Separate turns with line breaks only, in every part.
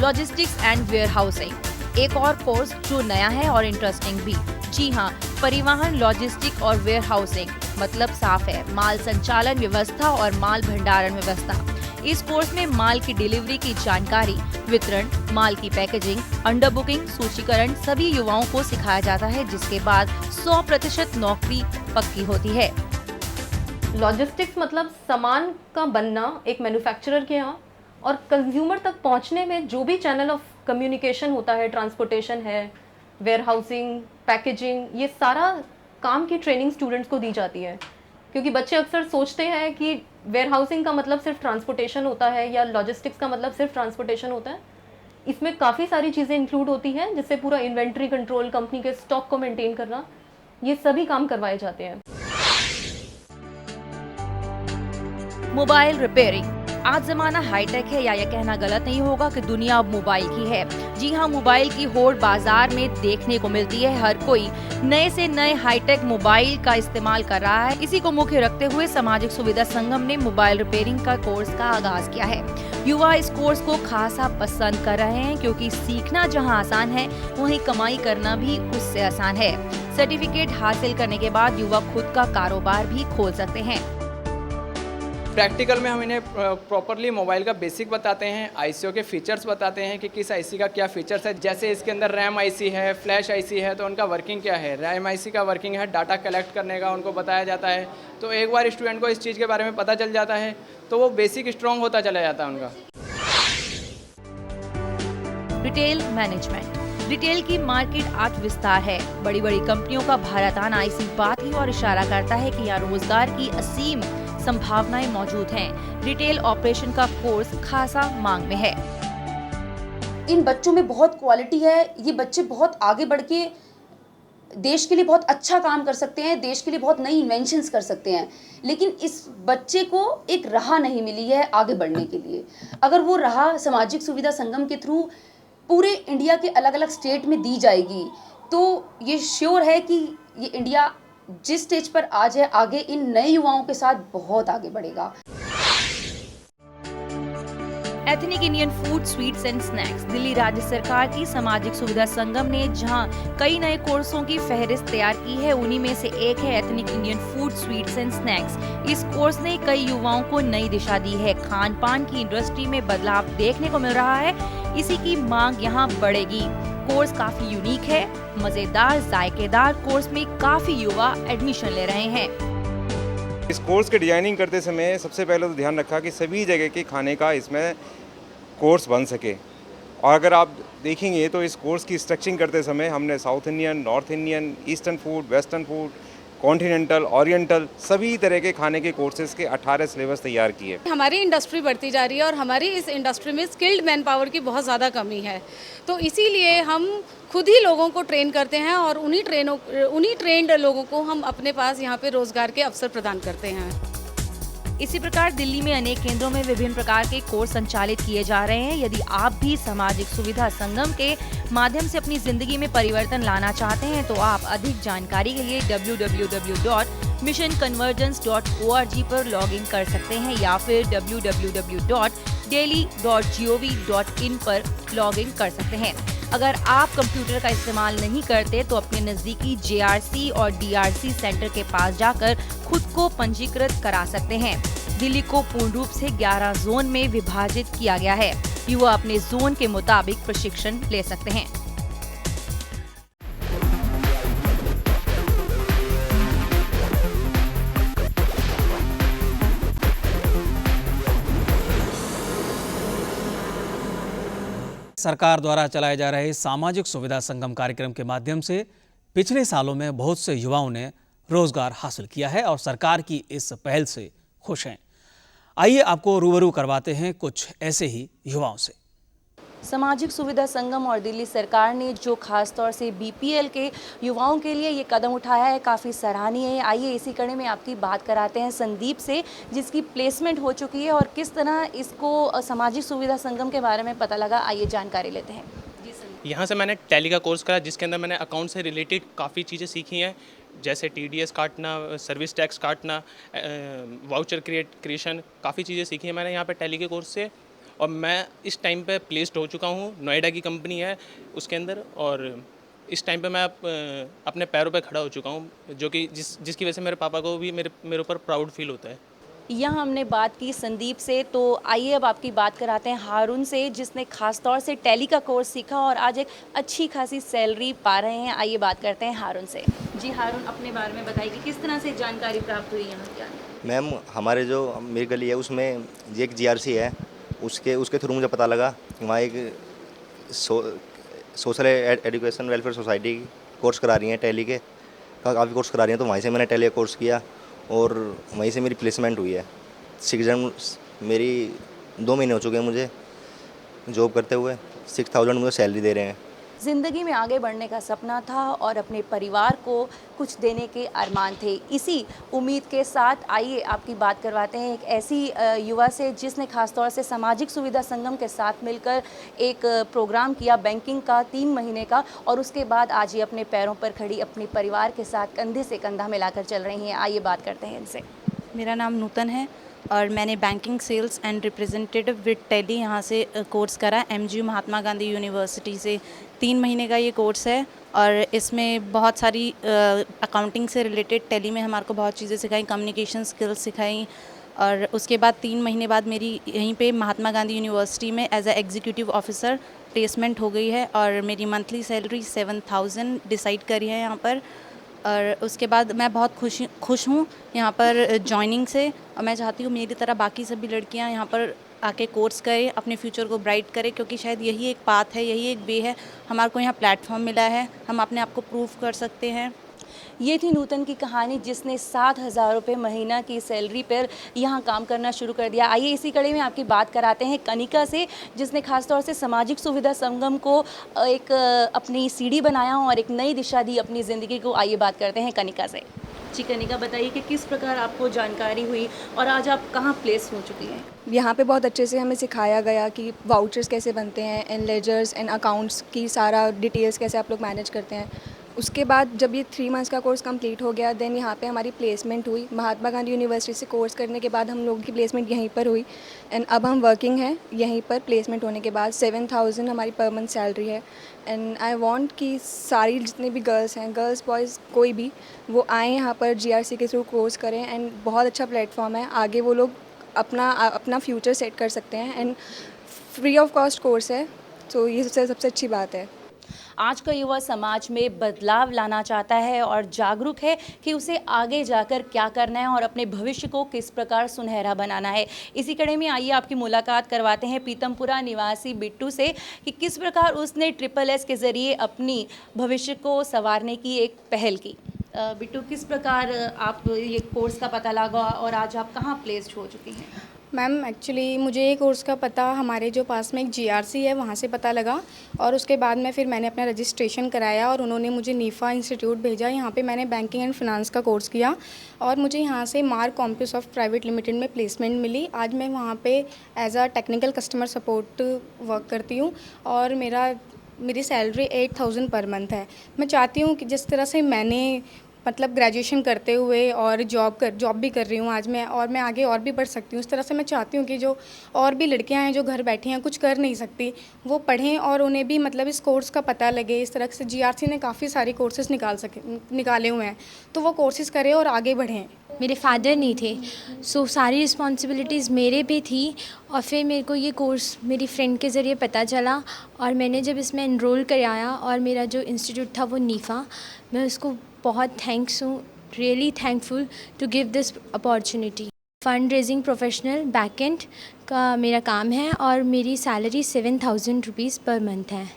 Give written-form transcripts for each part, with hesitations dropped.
Logistics and where housing, एक और course जो नया है और इंटरेस्टिंग भी। जी हाँ, परिवहन, लॉजिस्टिक और वेयर हाउसिंग मतलब साफ है, माल संचालन व्यवस्था और माल भंडारण व्यवस्था। इस कोर्स में माल की डिलीवरी की जानकारी, वितरण, माल की पैकेजिंग, अंडर बुकिंग, सूचीकरण सभी युवाओं को सिखाया जाता है, जिसके बाद 100% नौकरी पक्की होती है।
लॉजिस्टिक्स मतलब सामान का बनना एक मैन्युफैक्चरर के यहाँ और कंज्यूमर तक पहुँचने में जो भी चैनल ऑफ कम्युनिकेशन होता है, ट्रांसपोर्टेशन है, वेयर हाउसिंग, पैकेजिंग, ये सारा काम की ट्रेनिंग स्टूडेंट्स को दी जाती है। क्योंकि बच्चे अक्सर सोचते हैं कि वेयर हाउसिंग का मतलब सिर्फ ट्रांसपोर्टेशन होता है या लॉजिस्टिक्स का मतलब सिर्फ ट्रांसपोर्टेशन होता है। इसमें काफ़ी सारी चीज़ें इंक्लूड होती हैं, जिससे पूरा इन्वेंट्री कंट्रोल, कंपनी के स्टॉक को मेंटेन करना, ये सभी काम करवाए जाते हैं।
Mobile repairing. आज जमाना हाईटेक है, या यह कहना गलत नहीं होगा कि दुनिया अब मोबाइल की है। जी हाँ, मोबाइल की होड़ बाजार में देखने को मिलती है। हर कोई नए से नए हाईटेक मोबाइल का इस्तेमाल कर रहा है। इसी को मुख्य रखते हुए सामाजिक सुविधा संगम ने मोबाइल रिपेयरिंग का कोर्स का आगाज किया है। युवा इस कोर्स को खासा पसंद कर रहे हैं, क्योंकि सीखना जहां आसान है, वहीं कमाई करना भी उससे आसान है। सर्टिफिकेट हासिल करने के बाद युवा खुद का कारोबार भी खोल सकते हैं।
प्रैक्टिकल में हम इन्हें प्रॉपरली मोबाइल का बेसिक बताते हैं, आईसीओ के फीचर्स बताते हैं कि किस आईसी का क्या फीचर्स है। जैसे इसके अंदर रैम आईसी है, फ्लैश आईसी है, तो उनका वर्किंग क्या है। रैम आईसी का वर्किंग है डाटा कलेक्ट करने का, उनको बताया जाता है। तो एक बार स्टूडेंट को इस चीज़ के बारे में पता चल जाता है तो वो बेसिक स्ट्रॉन्ग होता चला जाता है उनका।
Retail management. रिटेल की मार्केट आज विस्तार है। बड़ी बड़ी कंपनियों का भारत आना इसी बात की ओर इशारा करता है कि यहाँ रोजगार की असीम संभावनाएं मौजूद हैं। रिटेल ऑपरेशन का कोर्स खासा मांग में है।
इन बच्चों में बहुत क्वालिटी है। ये बच्चे बहुत आगे बढ़ के देश के लिए बहुत अच्छा काम कर सकते हैं, देश के लिए बहुत नई इन्वेंशंस कर सकते हैं। लेकिन इस बच्चे को एक राह नहीं मिली है आगे बढ़ने के लिए। अगर वो राह सामाजिक सुविधा संगम के थ्रू पूरे इंडिया के अलग अलग स्टेट में दी जाएगी, तो ये श्योर है कि ये इंडिया जिस स्टेज पर आज है, आगे इन नए युवाओं के साथ बहुत आगे बढ़ेगा।
Ethnic Indian food, sweets and snacks. Delhi राज्य सरकार की सामाजिक सुविधा संगम ने जहां कई नए कोर्सों की फहरिस्त तैयार की है, उन्हीं में से एक है ethnic Indian food, sweets and snacks. इस कोर्स ने कई युवाओं को नई दिशा दी है। खान पान की इंडस्ट्री में बदलाव देखने को मिल रहा है, इसी की मांग यहाँ बढ़ेगी। कोर्स काफी यूनिक है, मजेदार, जायकेदार कोर्स में काफी युवा एडमिशन ले रहे हैं।
इस कोर्स की डिजाइनिंग करते समय सबसे पहले तो ध्यान रखा कि सभी जगह के खाने का इसमें कोर्स बन सके। और अगर आप देखेंगे तो इस कोर्स की स्ट्रक्चरिंग करते समय हमने south Indian, north Indian, eastern food, western food, continental, oriental सभी तरह के खाने के कोर्सेज के 18 सिलेबस तैयार किए।
हमारी इंडस्ट्री बढ़ती जा रही है और हमारी इस इंडस्ट्री में स्किल्ड मैन पावर की बहुत ज़्यादा कमी है, तो इसीलिए हम खुद ही लोगों को ट्रेन करते हैं और उन्हीं ट्रेंड लोगों को हम अपने पास यहाँ पे रोजगार के अवसर प्रदान करते हैं।
इसी प्रकार दिल्ली में अनेक केंद्रों में विभिन्न प्रकार के कोर्स संचालित किए जा रहे हैं। यदि आप भी सामाजिक सुविधा संगम के माध्यम से अपनी जिंदगी में परिवर्तन लाना चाहते हैं, तो आप अधिक जानकारी के लिए www.missionconvergence.org पर लॉगिन कर सकते हैं या फिर www.delhi.gov.in पर लॉगिन कर सकते हैं। अगर आप कंप्यूटर का इस्तेमाल नहीं करते तो अपने नजदीकी JRC और DRC सेंटर के पास जाकर खुद को पंजीकृत करा सकते हैं। दिल्ली को पूर्ण रूप से 11 जोन में विभाजित किया गया है। युवा अपने जोन के मुताबिक प्रशिक्षण ले सकते हैं।
सरकार द्वारा चलाए जा रहे सामाजिक सुविधा संगम कार्यक्रम के माध्यम से पिछले सालों में बहुत से युवाओं ने रोजगार हासिल किया है और सरकार की इस पहल से खुश हैं। आइए आपको रूबरू करवाते हैं कुछ ऐसे ही युवाओं से।
सामाजिक सुविधा संगम और दिल्ली सरकार ने जो खास तौर से BPL के युवाओं के लिए ये कदम उठाया है, काफ़ी सराहनीय है। आइए इसी कड़ी में आपकी बात कराते हैं संदीप से, जिसकी प्लेसमेंट हो चुकी है और किस तरह इसको सामाजिक सुविधा संगम के बारे में पता लगा। आइए जानकारी लेते हैं।
यहाँ से मैंने टैली का कोर्स करा, जिसके अंदर मैंने अकाउंट से रिलेटेड काफ़ी चीज़ें सीखी हैं, जैसे TDS काटना, सर्विस टैक्स काटना, वाउचर क्रिएशन, काफ़ी चीज़ें सीखी हैं मैंने यहाँ पे टैली के कोर्स से। और मैं इस टाइम पे प्लेस्ड हो चुका हूँ, नोएडा की कंपनी है उसके अंदर, और इस टाइम पे मैं अपने पैरों पे खड़ा हो चुका हूँ, जो कि जिसकी वजह से मेरे पापा को भी मेरे ऊपर प्राउड फील होता है।
यहाँ हमने बात की संदीप से, तो आइए अब आपकी बात कराते हैं हारून से, जिसने खास तौर से टैली का कोर्स सीखा और आज एक अच्छी खासी सैलरी पा रहे हैं। आइए बात करते हैं हारून से। जी हारून, अपने बारे में बताइए कि किस तरह से जानकारी प्राप्त हुई यहाँ की?
मैम, हमारे जो मेरी गली है उसमें एक जीआरसी है, उसके थ्रू मुझे पता लगा कि वहाँ एक social education welfare society course करा रही हैं, टैली के काफ़ी कोर्स करा रही हैं, तो वहीं से मैंने टैली का कोर्स किया और वहीं से मेरी प्लेसमेंट हुई है। मेरी 2 महीने हो चुके हैं मुझे जॉब करते हुए, 6000 मुझे सैलरी दे रहे हैं।
ज़िंदगी में आगे बढ़ने का सपना था और अपने परिवार को कुछ देने के अरमान थे। इसी उम्मीद के साथ आइए आपकी बात करवाते हैं एक ऐसी युवा से जिसने खास तौर से सामाजिक सुविधा संगम के साथ मिलकर एक प्रोग्राम किया बैंकिंग का 3 महीने का, और उसके बाद आज ये अपने पैरों पर खड़ी अपने परिवार के साथ कंधे से कंधा मिलाकर चल रही हैं। आइए बात करते हैं इनसे।
मेरा नाम नूतन है और मैंने banking sales and representative with Tally यहाँ से कोर्स करा, MGU महात्मा गांधी यूनिवर्सिटी से। 3 महीने का ये कोर्स है और इसमें बहुत सारी अकाउंटिंग से रिलेटेड टैली में हमारे को बहुत चीज़ें सिखाई, कम्युनिकेशन स्किल्स सिखाई, और उसके बाद 3 महीने बाद मेरी यहीं पे महात्मा गांधी यूनिवर्सिटी में as a executive officer placement हो गई है और मेरी मंथली सैलरी 7000 डिसाइड करी है यहाँ पर। और उसके बाद मैं बहुत खुश हूँ यहाँ पर जॉइनिंग से, और मैं चाहती हूँ मेरी तरह बाकी सभी लड़कियाँ यहाँ पर आके कोर्स करें, अपने फ्यूचर को ब्राइट करें, क्योंकि शायद यही एक पाथ है, यही एक वे है। हमारे को यहाँ प्लेटफॉर्म मिला है, हम अपने आप को प्रूव कर सकते हैं।
ये थी नूतन की कहानी, जिसने 7000 रुपये महीना की सैलरी पर यहाँ काम करना शुरू कर दिया। आइए इसी कड़ी में आपकी बात कराते हैं कनिका से, जिसने खासतौर से सामाजिक सुविधा संगम को एक अपनी सीढ़ी बनाया और एक नई दिशा दी अपनी ज़िंदगी को। आइए बात करते हैं कनिका से। जी कनिका, बताइए कि किस प्रकार आपको जानकारी हुई और आज आप कहाँ प्लेस हो चुकी हैं?
यहाँ पे बहुत अच्छे से हमें सिखाया गया कि वाउचर्स कैसे बनते हैं, एंड लेजर्स एंड अकाउंट्स की सारा डिटेल्स कैसे आप लोग मैनेज करते हैं। उसके बाद जब ये 3 मंथ्स का कोर्स कंप्लीट हो गया, देन यहाँ पे हमारी प्लेसमेंट हुई। महात्मा गांधी यूनिवर्सिटी से कोर्स करने के बाद हम लोगों की प्लेसमेंट यहीं पर हुई एंड अब हम वर्किंग हैं यहीं पर। प्लेसमेंट होने के बाद 7000 हमारी पर मंथ सैलरी है। एंड आई वांट कि सारी जितनी भी गर्ल्स हैं, गर्ल्स बॉयज़ कोई भी, वो आएँ यहाँ पर GRC के थ्रू कोर्स करें। एंड बहुत अच्छा प्लेटफॉर्म है, आगे वो लोग अपना फ्यूचर सेट कर सकते हैं and free of cost course है, तो ये सबसे अच्छी बात है।
आज का युवा समाज में बदलाव लाना चाहता है और जागरूक है कि उसे आगे जाकर क्या करना है और अपने भविष्य को किस प्रकार सुनहरा बनाना है। इसी कड़ी में आइए आपकी मुलाकात करवाते हैं पीतमपुरा निवासी बिट्टू से कि किस प्रकार उसने SSS के ज़रिए अपनी भविष्य को संवारने की एक पहल की। बिट्टू, किस प्रकार आप ये कोर्स का पता लगा और आज आप कहाँ प्लेस्ड हो चुकी हैं?
मैम, एक्चुअली मुझे ये कोर्स का पता हमारे जो पास में एक GRC है वहाँ से पता लगा, और उसके बाद में फिर मैंने अपना रजिस्ट्रेशन कराया और उन्होंने मुझे नीफा इंस्टीट्यूट भेजा। यहाँ पे मैंने बैंकिंग एंड फिनांस का कोर्स किया और मुझे यहाँ से मार्क कॉम्प्यूसॉफ्ट प्राइवेट लिमिटेड में प्लेसमेंट मिली। आज मैं वहाँ पे as a technical customer support work करती हूँ और मेरी सैलरी 8000 पर मंथ है। मैं चाहती हूँ कि जिस तरह से मैंने मतलब ग्रेजुएशन करते हुए और जॉब भी कर रही हूँ आज मैं, और मैं आगे और भी बढ़ सकती हूँ। इस तरह से मैं चाहती हूँ कि जो और भी लड़कियाँ हैं जो घर बैठी हैं, कुछ कर नहीं सकती, वो पढ़ें और उन्हें भी मतलब इस कोर्स का पता लगे। इस तरह से GRC ने काफ़ी सारे कोर्सेज़ निकाले हुए हैं, तो वो कोर्सेज़ करें और आगे बढ़ें।
मेरे फादर नहीं थे, सो सारी रिस्पॉन्सिबिलिटीज़ मेरे पे थी, और फिर मेरे को ये कोर्स मेरी फ्रेंड के ज़रिए पता चला और मैंने जब इसमें एनरोल कराया, और मेरा जो इंस्टीट्यूट था वो नीफा, मैं उसको बहुत थैंक्स हूँ, really thankful to give this opportunity. Fund raising professional backend का मेरा काम है और मेरी सैलरी 7000 रुपीज़ पर मंथ है,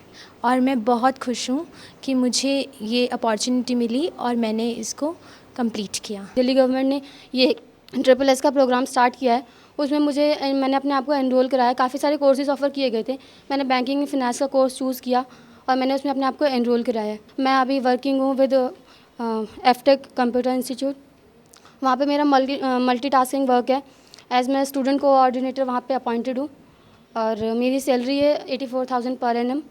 और मैं बहुत खुश हूँ कि मुझे ये अपॉर्चुनिटी मिली और मैंने इसको कंप्लीट किया।
दिल्ली गवर्नमेंट ने ये SSS का प्रोग्राम स्टार्ट किया है, उसमें मैंने अपने आप को एनरोल कराया। काफ़ी सारे कोर्सेज़ ऑफ़र किए गए थे, मैंने बैंकिंग एंड फिनांस का कोर्स चूज़ किया और मैंने उसमें अपने आप को एनरोल कराया। मैं अभी वर्किंग हूँ विद FTech कंप्यूटर इंस्टीट्यूट। वहाँ पे मेरा मल्टीटास्किंग वर्क है, एज़ मैं स्टूडेंट कोऑर्डिनेटर वहाँ पे अपॉइंटेड हूँ, और मेरी सैलरी है 84,000 पर एनम।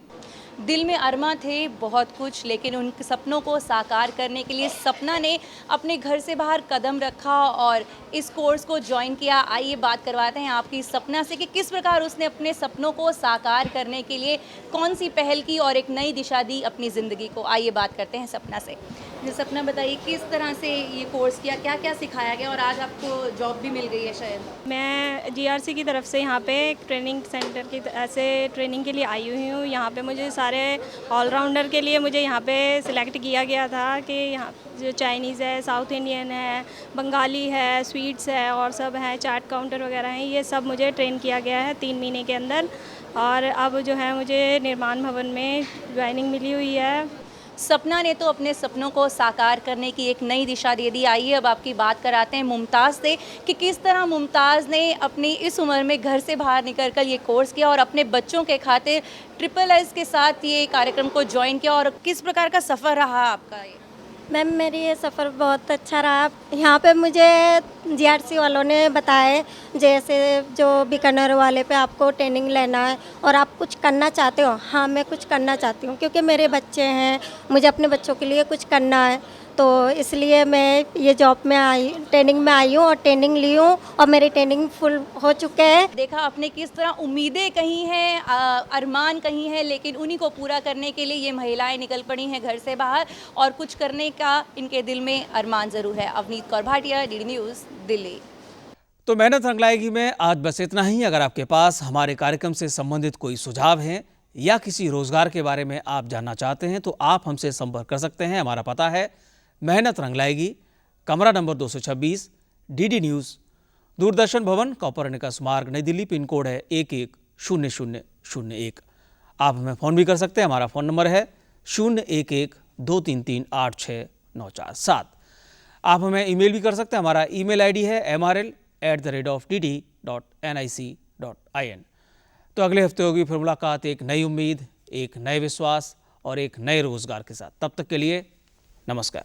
दिल में अरमा थे बहुत कुछ, लेकिन उन सपनों को साकार करने के लिए सपना ने अपने घर से बाहर कदम रखा और इस कोर्स को ज्वाइन किया। आइए बात करवाते हैं आपकी सपना से कि किस प्रकार उसने अपने सपनों को साकार करने के लिए कौन सी पहल की और एक नई दिशा दी अपनी ज़िंदगी को। आइए बात करते हैं सपना से। जी सपना, बताइए किस तरह से ये कोर्स किया, क्या क्या सिखाया गया और आज आपको जॉब भी मिल गई है शायद?
मैं जीआरसी की तरफ से यहाँ पे एक ट्रेनिंग सेंटर की ऐसे ट्रेनिंग के लिए आई हुई हूँ। यहाँ पे मुझे सारे ऑलराउंडर के लिए मुझे यहाँ पे सिलेक्ट किया गया था कि यहाँ जो चाइनीज़ है, साउथ इंडियन है, बंगाली है, स्वीट्स है और सब है, चाट काउंटर वगैरह हैं, ये सब मुझे ट्रेन किया गया है 3 महीने के अंदर। और अब जो है मुझे निर्माण भवन में ज्वाइनिंग मिली हुई है।
सपना ने तो अपने सपनों को साकार करने की एक नई दिशा दे दी। आइए अब आपकी बात कराते हैं मुमताज़ से कि किस तरह मुमताज़ ने अपनी इस उम्र में घर से बाहर निकलकर ये कोर्स किया और अपने बच्चों के खातिर SSS के साथ ये कार्यक्रम को ज्वाइन किया और किस प्रकार का सफ़र रहा आपका ये?
मैम मेरी ये सफ़र बहुत अच्छा रहा। यहाँ पे मुझे जीआरसी वालों ने बताया जैसे जो बीकानेर वाले पे आपको ट्रेनिंग लेना है और आप कुछ करना चाहते हो। हाँ, मैं कुछ करना चाहती हूँ क्योंकि मेरे बच्चे हैं, मुझे अपने बच्चों के लिए कुछ करना है, तो इसलिए मैं ये जॉब में आई, ट्रेनिंग में आई हूँ और ट्रेनिंग ली हूँ और मेरी ट्रेनिंग फुल हो चुके हैं।
देखा आपने किस तरह उम्मीदें कहीं हैं, अरमान कहीं हैं, लेकिन उन्हीं को पूरा करने के लिए ये महिलाएं निकल पड़ी हैं घर से बाहर और कुछ करने का इनके दिल में अरमान ज़रूर है। Avneet Kaur Bhatia, DD news, Delhi.
तो मेहनत रंग लाएगी में आज बस इतना ही। अगर आपके पास हमारे कार्यक्रम से संबंधित कोई सुझाव हैं या किसी रोजगार के बारे में आप जानना चाहते हैं तो आप हमसे संपर्क कर सकते हैं। हमारा पता है मेहनत रंग लाएगी, कमरा नंबर 226, DD न्यूज़, दूरदर्शन भवन, कॉपरनिकस मार्ग, नई दिल्ली। पिन कोड है 110001। आप हमें फ़ोन भी कर सकते हैं। हमारा फ़ोन नंबर है 011-233-86947। आप हमें ईमेल भी कर सकते हैं। हमारा ईमेल ID है mrl@dd.nic.in। तो अगले हफ्ते होगी फिर मुलाकात एक नई उम्मीद, एक नए विश्वास और एक नए रोजगार के साथ। तब तक के लिए नमस्कार।